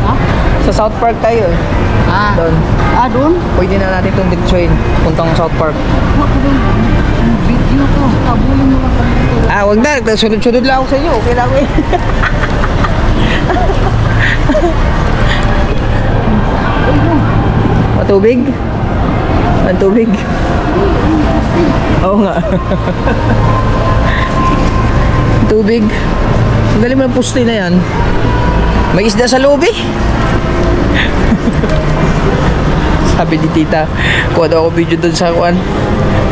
Ha? Sa South Park tayo eh. Doon. Doon? Pwede na natin itong ditsuin puntang South Park. Wag doon. Video ko. Kabulin mo lang kami. Wag na. Sunod-sunod lang ako sa inyo. Okay lang eh. Matubig? Ang tubig? Oo nga. Tubig. Ang galing mo ng puste na yan. May isda sa loob eh. Sabi ni Tita, kuha daw ako video doon sa kuan.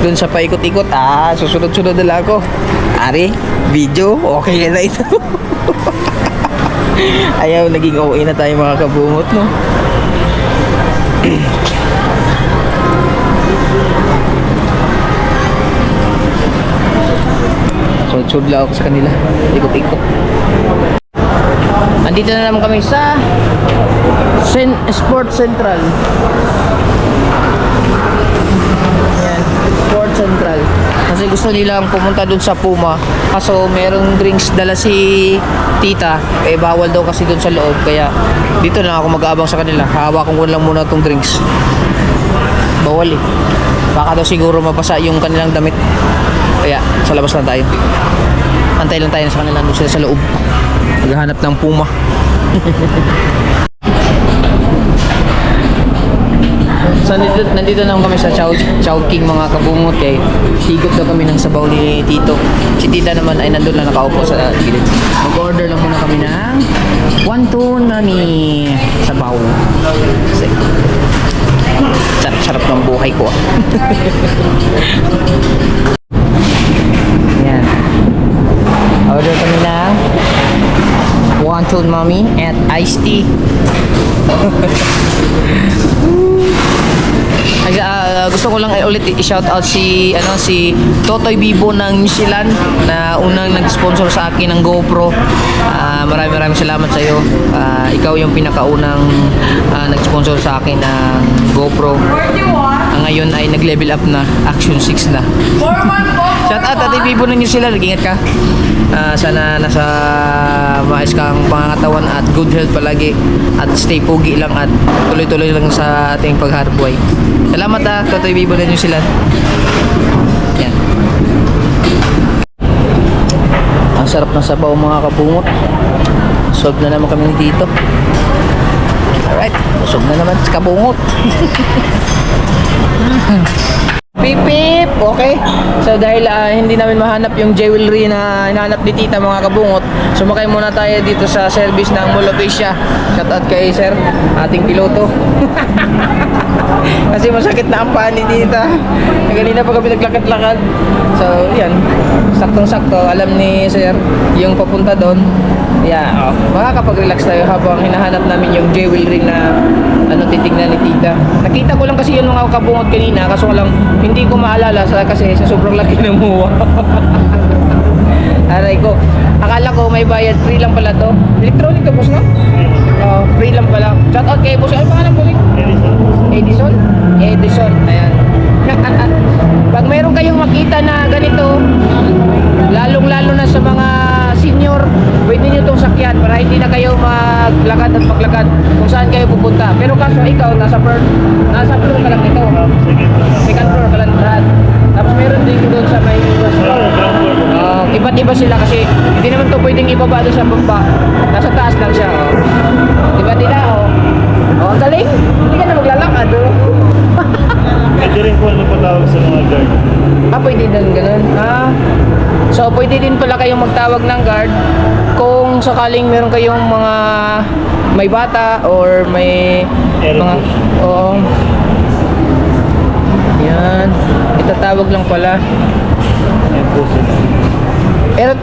Doon sa paikot-ikot. Susunod-sunod na lang ako. Ari, video? Okay na ito. Ayaw, naging okay na tayo mga kabungot, no? Sunod-sunod lang ako sa kanila. Ikot-ikot. Andito na naman kami sa Sport Central. Ayan, Sport Central. Kasi gusto nilang pumunta dun sa Puma. Kaso merong drinks dala si Tita. Bawal daw kasi dun sa loob. Kaya dito na ako mag-aabang sa kanila. Hahawakan ko lang muna itong drinks. Bawal eh. Baka daw siguro mabasa yung kanilang damit. Kaya sa labas lang tayo. Antay lang tayo sa kanila, doon sila sa loob. Naghahanap ng puma. So nandito naman kami sa Chowking mga kabungot eh. Higop daw kami ng sabaw ni Tito. Si Tita naman ay nandun lang nakaupo sa gilid. Mag-order lang muna kami ng wonton nani sabaw. Kasi sarap ng buhay ko. Yan. Order kami ng wonton mommy at iced tea. Gusto ko lang ulit i-shout out si Totoy Bibo ng New Zealand na unang nag-sponsor sa akin ng GoPro. Maraming salamat sa iyo. Ikaw yung pinakaunang nag-sponsor sa akin ng GoPro. Ngayon ay nag-level up na, Action 6 na. Shout out Totoy Bibo ng New Zealand, ingat ka. Sana nasa maayos kang pangangatawan at good health palagi at stay pogi lang at tuloy-tuloy lang sa ating pagharap buhay. Salamat Totoy Bibo ng New Zealand. Yan. Ang sarap ng sabaw mga kabungot. Solve na naman kami dito. Alright, busog na naman sa kabungot. Pip pip, okay. So dahil hindi namin mahanap yung jewelry na hinahanap ni Tita mga kabungot, sumakay muna tayo dito sa service ng Mall of Asia. Shout out kay Sir, ating piloto. Kasi masakit na ang paa ni Tita. Kanina pa kami naglakad-lakad. So yan, saktong-sakto alam ni Sir yung papunta doon. Yeah, makakapag-relax tayo habang hinahanap namin yung jewelry na titignan ni Tita. Nakita ko lang kasi yun mga kabungot kanina, kaso lang hindi ko maalala kasi sa sobrang laki ng muwa. Aray ko, akala ko may bayad, free lang pala to. Electronic to boss, no? Free lang pala. Shout out kay boss, ano pangalan po? Edison, ayan. Pag meron kayong makita na ganito, lalong-lalo na sa mga senior, pwede nyo itong sakyan para hindi na kayo maglakad at maglakad kung saan kayo pupunta. Pero kaso ikaw, nasa floor ka lang nito. Second floor ka lang lahat. Tapos meron din doon sa may iba't iba sila kasi hindi naman to pwedeng ibaba doon sa baba. Nasa taas lang siya. Diba nila? Ang galing. Hindi ka na maglalakad. Pwede rin po patawag sa mga guard. Pwede din ganun. So pwede din pala kayong magtawag ng guard kung sakaling meron kayong mga may bata or may mga yan, itatawag lang pala. Ayan po sila.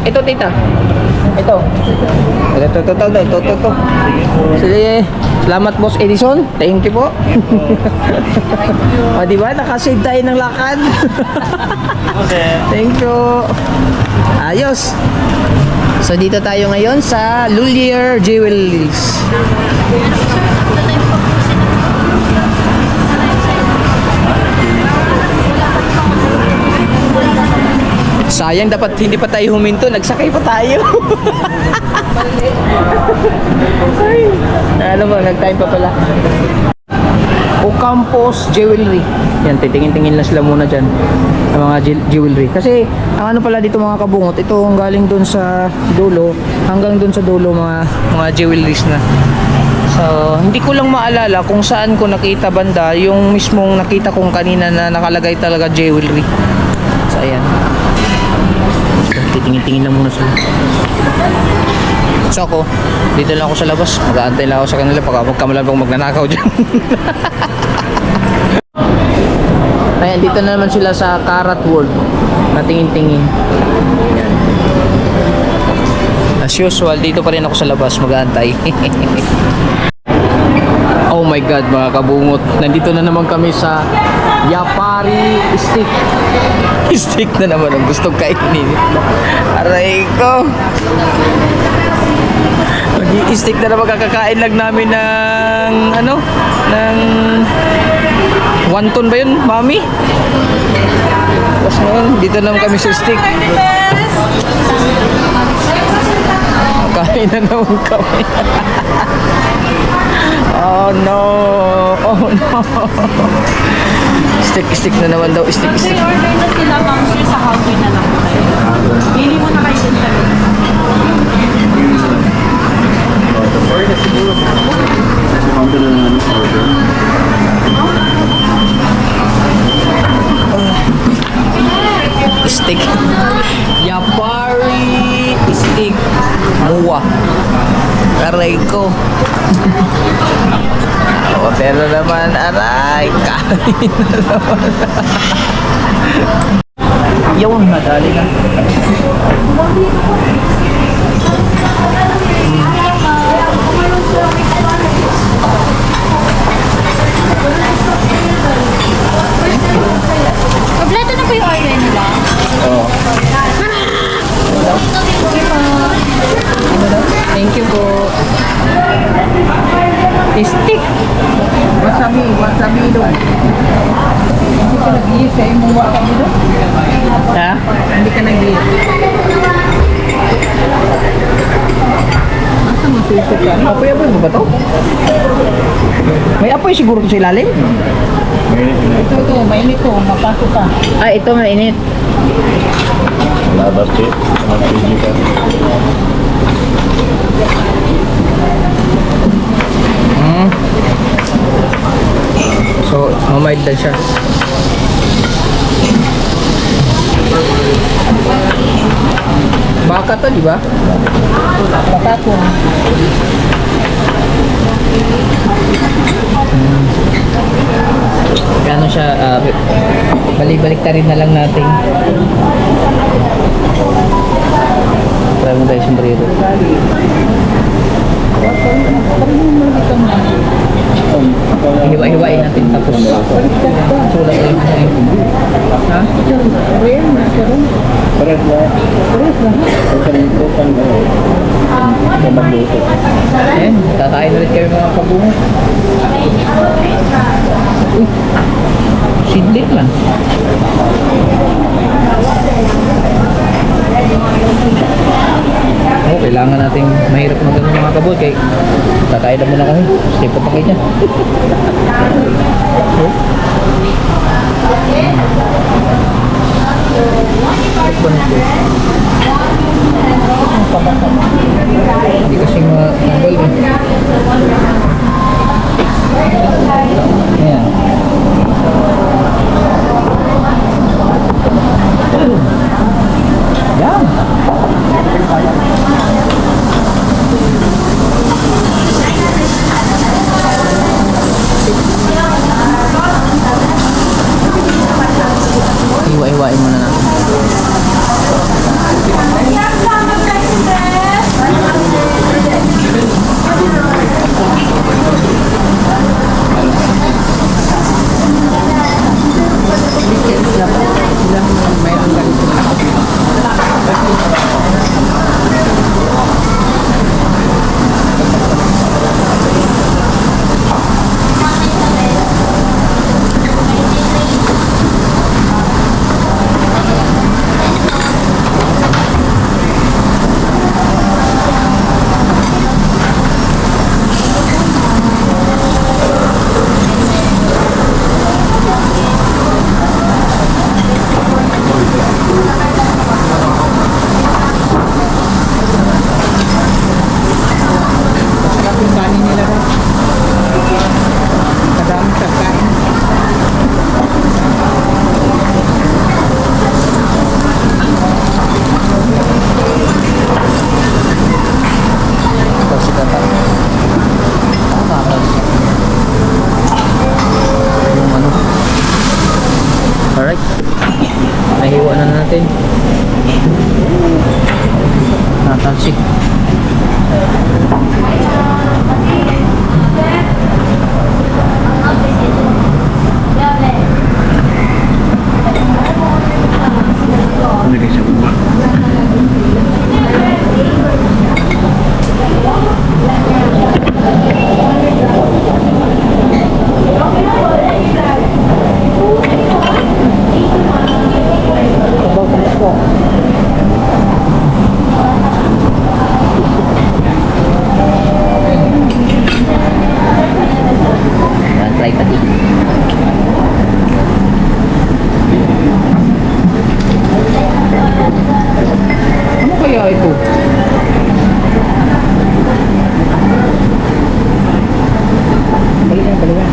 Ito Tita. Ito. Sige. Salamat Boss Edison. Thank you po. Diba? Nakasave tayo ng lakad. Thank you. Ayos. So dito tayo ngayon sa Lulier Jewelries. Sayang, dapat hindi pa tayo huminto, nagsakay pa tayo. Ay, ano ba, nag-time pa pala. Ocampos Jewelry. Yan, titingin-tingin lang sila muna dyan ang mga jewelry. Kasi, ang ano pala dito mga kabungot, ito ang galing dun sa dulo, hanggang dun sa dulo mga jewelries na. So, hindi ko lang maalala kung saan ko nakita banda yung mismong nakita kong kanina na nakalagay talaga jewelry. So, ayan. Titingin-tingin lang muna sila. So ako, dito lang ako sa labas. Mag-aantay lang ako sa kanila baka magkamalan pang magnanakaw dyan. Ayan, dito na naman sila sa Karat World. Natingin-tingin. Ayan. As usual, dito pa rin ako sa labas mag-aantay. Oh my God mga kabungot, nandito na naman kami sa Yapari Steak. Steak na naman ang gustong kainin. Aray ko. Mag-i-steak na naman, kakakain lang namin ng ng wonton ba yun, mami? Tapos ngayon, dito naman kami sa steak. Kain na naman kami. Oh no. Oh no. Stick na naman daw. Stick. Order na sila, ma'am, sir, sa counter na lang po kayo. Pili mo na kayo dun sa Stick. Yapari stick. Muwa. Aray ko. Hotel na naman. Aray. Kain na naman. Yun, madali na. Kompleto na po yung order nila. Oo. Thank you po. Stick. Wasabi doon. Hindi ka nag-iis sa imong wasabi doon? Ha? Hindi ka nag-iis. Asa mo suso ka? Apoy-apoy mo ba to? May apoy siguro to sa ilalim? Ito, mainit ko. Mapasok ka. Ah, ito mainit. Labas eh. Mag-PG ka. So, mamild lang siya. Baka to, di ba? Baka ko. Ano siya, balik-balik ta rin na lang natin. Try mo tayo sombrero. Hiwa-hiwain natin tapos sulat lang natin. Ha? Pares na. Pagkalimutan mo. Magluto. Ayan, kakain ulit kami mga kabungo. Uy, sidlit man. Oh, kailangan nating mahirap na ganun mga kabul kay kakain na muna kami. Stay pa kayo dyan. Hindi kasi mga kabul eh. Ayan. Yan. Iwa-iwain muna natin. kita dito. Ano kaya ito? Balikan, balikan.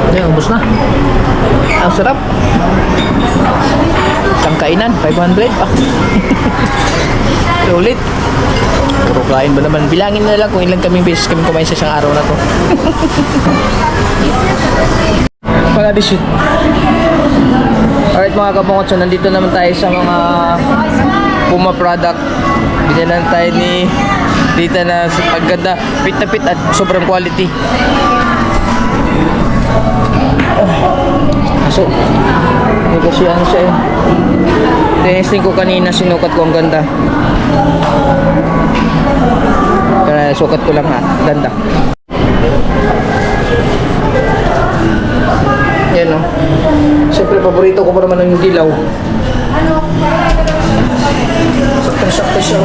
Ayan, ubos na. Ang sarap. Isang kainan, 500 pa. Ulit. Puro kain ba naman? Bilangin na lang kung ilang kaming beses kami kumain sa isang araw na to. Pala this shit. Alright mga kabungot, so nandito naman tayo sa mga Puma product. Binalan tayo ni Tita na ang ganda, fit na fit at sobrang quality. So, hindi kasi ano siya eh. Tinesting ko kanina, sinukat ko ang ganda. Kaya sukat ko lang ha, ganda. Yan o. Siyempre, paborito ko pa naman yung dilaw. Sakto-sakto siya.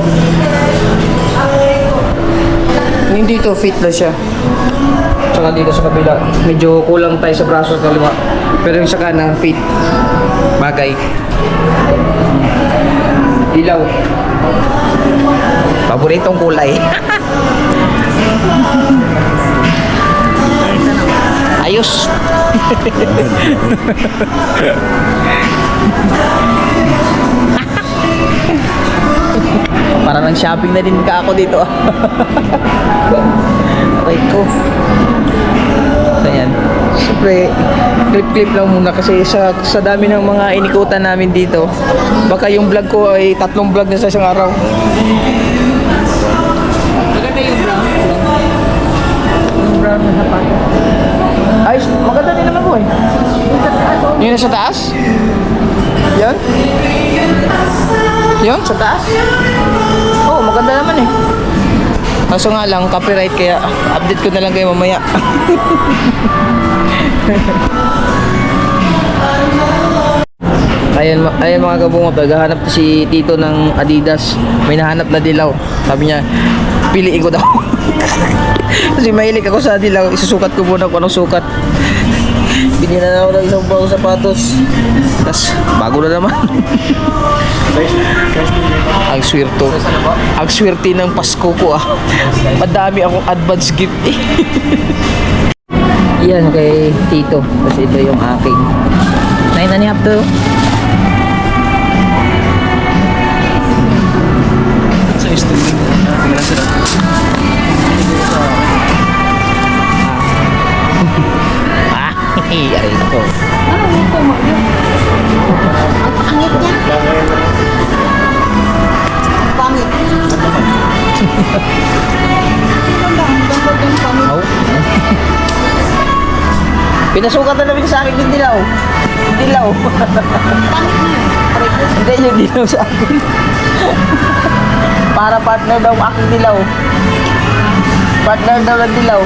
Hindi to fit na siya. Tsaka dito sa kabila, medyo kulang tayo sa braso sa kaliwa. Pero yung sa kanan, fit. Bagay. Dilaw. Paboritong kulay. Ayos. Para nang shopping na din ka ako dito. Okay ko. So yan. Siyempre, clip-clip lang muna kasi sa dami ng mga inikutan namin dito. Baka yung vlog ko ay 3 vlog na sa isang araw. Maganda yung brown. Yung brown na sapatos. Ay, maganda din naman po eh. Yung nasa taas? Yan? Yun, sa taas? Oo, maganda naman eh. Kaso nga lang, copyright kaya update ko na lang kayo mamaya. Ayan mga kabungot, naghahanap si Tito ng Adidas. May nahanap na dilaw. Sabi niya, piliin ko daw. Kasi mahilig ako sa dilaw, isusukat ko muna kung anong sukat. Binila na ako ng isang bagong sapatos. Tapos, bago na naman. Ang swerte. Ang swerte ng Pasko ko ah. Madami akong advance gift eh. Yan kay Tito. Tapos ito yung aking 9.5 to. Sa student. Tingnan sila. Aray ko. Ano yung Puma yun? Ang pangit niya. Pangit. Oh. Pinasukat na namin sa akin yung dilaw. Yung dilaw. Hindi yung dilaw sa akin. Para partner daw aking dilaw. Partner daw ng dilaw.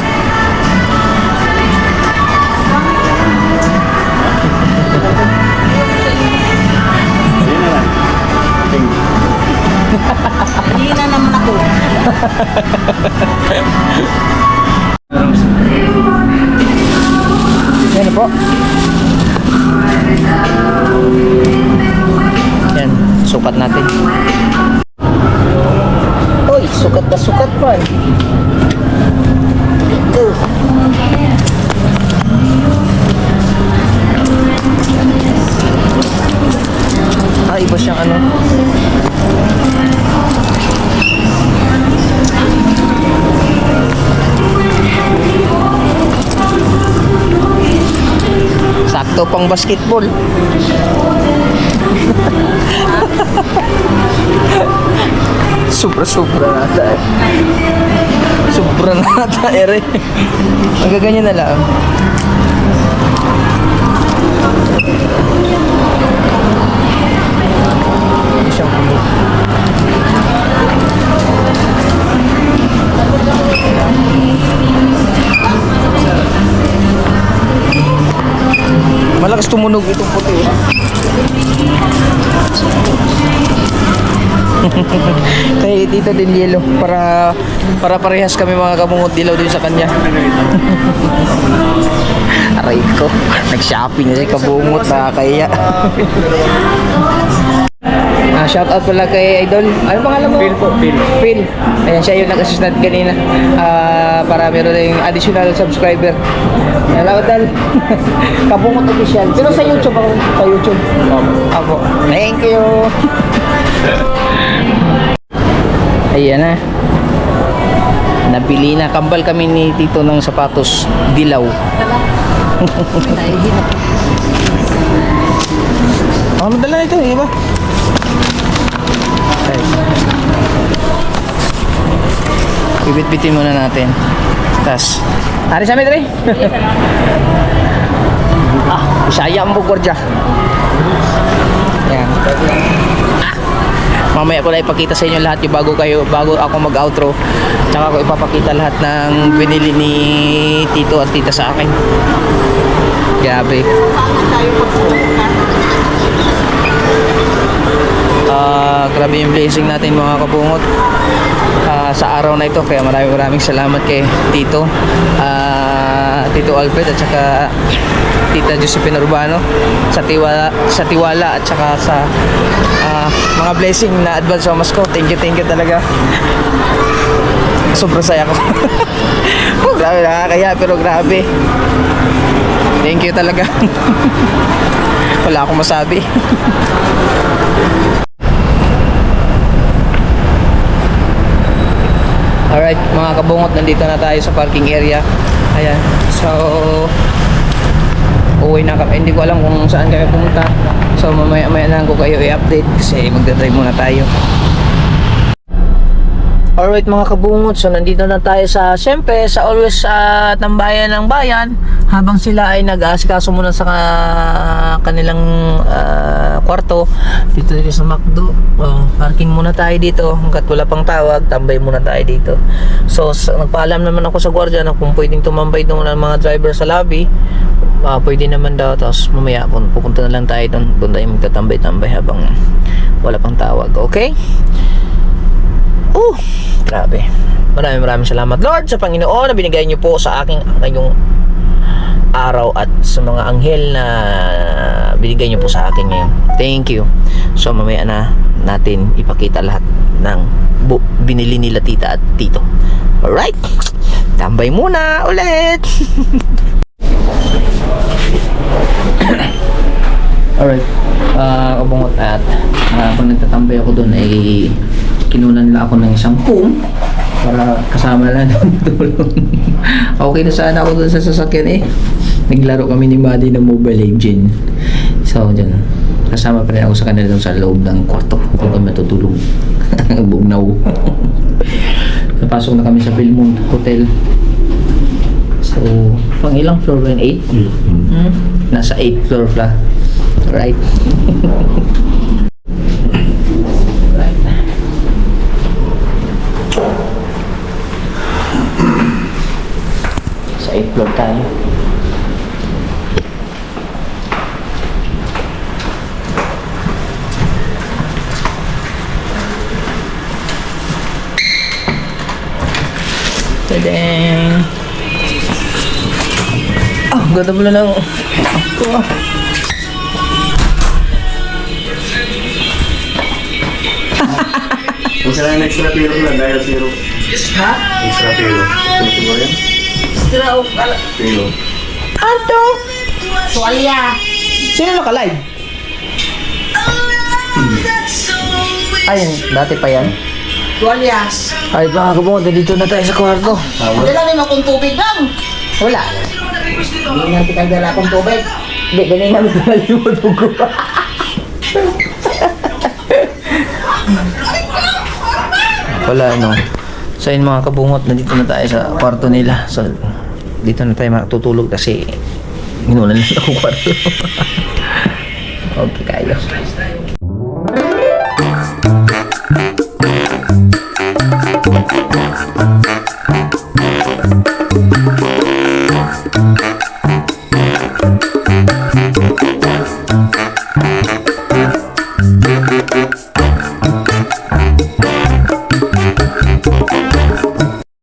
Yan po. Yan, sukat natin. Uy, sukat na sukat pa. Ito. Iba siyang ano. Sakto pang basketball. Sobra nata eh. Sobra nata ere. Magaganyan na lang. Siyang puno. Malakas tumunog itong puti eh. Kay dito din yelo para parehas kami mga kabungot dilaw din sa kanya. Aray ko, nag-shopping na kabungot na kaya. Shout out pala kay Idol. Ano pangalan mo? Phil po, Phil. Phil. Ayan, siya yung nag-assistant kanina. Para meron na yung additional subscriber. Hello, Dal. Kabungot official. Pero sa YouTube ako. Sa YouTube. Ako. Thank you. Ayan na. Nabili na. Kambal kami ni Tito ng sapatos. Dilaw. Madala na ito. Iba. Bibit-bitin muna natin. Tas. Hari sa amin, Dre. Isaya mo gwardiya. Yan. Mamaya ko na ipakita sa inyo lahat yung bago ako mag-outro. Tsaka ko ipapakita lahat ng binili ni Tito at Tita sa akin. Grabe. Grabe yung blessing natin mga kabungot sa araw na ito, kaya maraming salamat kay Tito Alfred at saka Tita Josephine Urbano sa tiwala at saka sa mga blessing na advance mas ko. Thank you talaga. Sobrang saya ko. Grabe, nakakaya pero grabe. Thank you talaga. Wala akong masabi. Alright mga kabungot, nandito na tayo sa parking area. Ayan. So uwi na kami. Hindi ko alam kung saan kami pumunta. So mamaya na lang ko kayo i-update kasi magdadrive muna tayo. Alright mga kabungot, so nandito na tayo sa, siyempre, sa always tambayan ng bayan habang sila ay nag-aasikaso muna sa kanilang kwarto dito sa McDo. Parking muna tayo dito hanggat wala pang tawag, tambay muna tayo dito. So nagpaalam naman ako sa gwardiya na kung pwedeng tumambay doon ng mga driver sa lobby, pwede naman daw. Tapos mamaya pupunta na lang tayo doon tayo magtatambay-tambay habang wala pang tawag. Okay? Grabe. Maraming salamat Lord sa Panginoon na binigay niyo po sa akin ngayong araw at sa mga anghel na binigay niyo po sa akin ngayon. Thank you. So mamaya na natin ipakita lahat ng binili nila Tita at Tito. Alright. Tambay muna ulit. Alright. Kabungot at kung nagtatambay ako doon ay kinunan nila ako ng isang pum para kasama lang ng tulong. Okay na sana ako doon sa sasakyan eh. Naglaro kami ni Buddy ng Mobile Legend. So dyan, kasama pa rin ako sa kanila doon sa loob ng kwarto kung kami matutulog. Bugnaw. Napasok na kami sa Belmont Hotel. So pang ilang floor ba yun? 8? Nasa 8th floor pala. Right. Sa 8th floor tayo. ganda mo lang. Kung sila yung extra pilo na dahil zero. Ha? Extra pilo. Tuloy mo yan? Extra o Pilo. Ato! tuwalya. Sino naka-live? Ayun, dati pa yan. Tuwalya. Ay, mga kabungot, dito na tayo sa kwarto. Dala naman akong tubig lang. Wala. Hindi na kita dala akong tubig. Hindi, ganun namin nalimutan ko. Wala, no. So, yun mga kabungot, nandito na tayo sa kwarto nila. So, dito na tayo matutulog kasi ginulan na akong kwarto. Okay, kayo.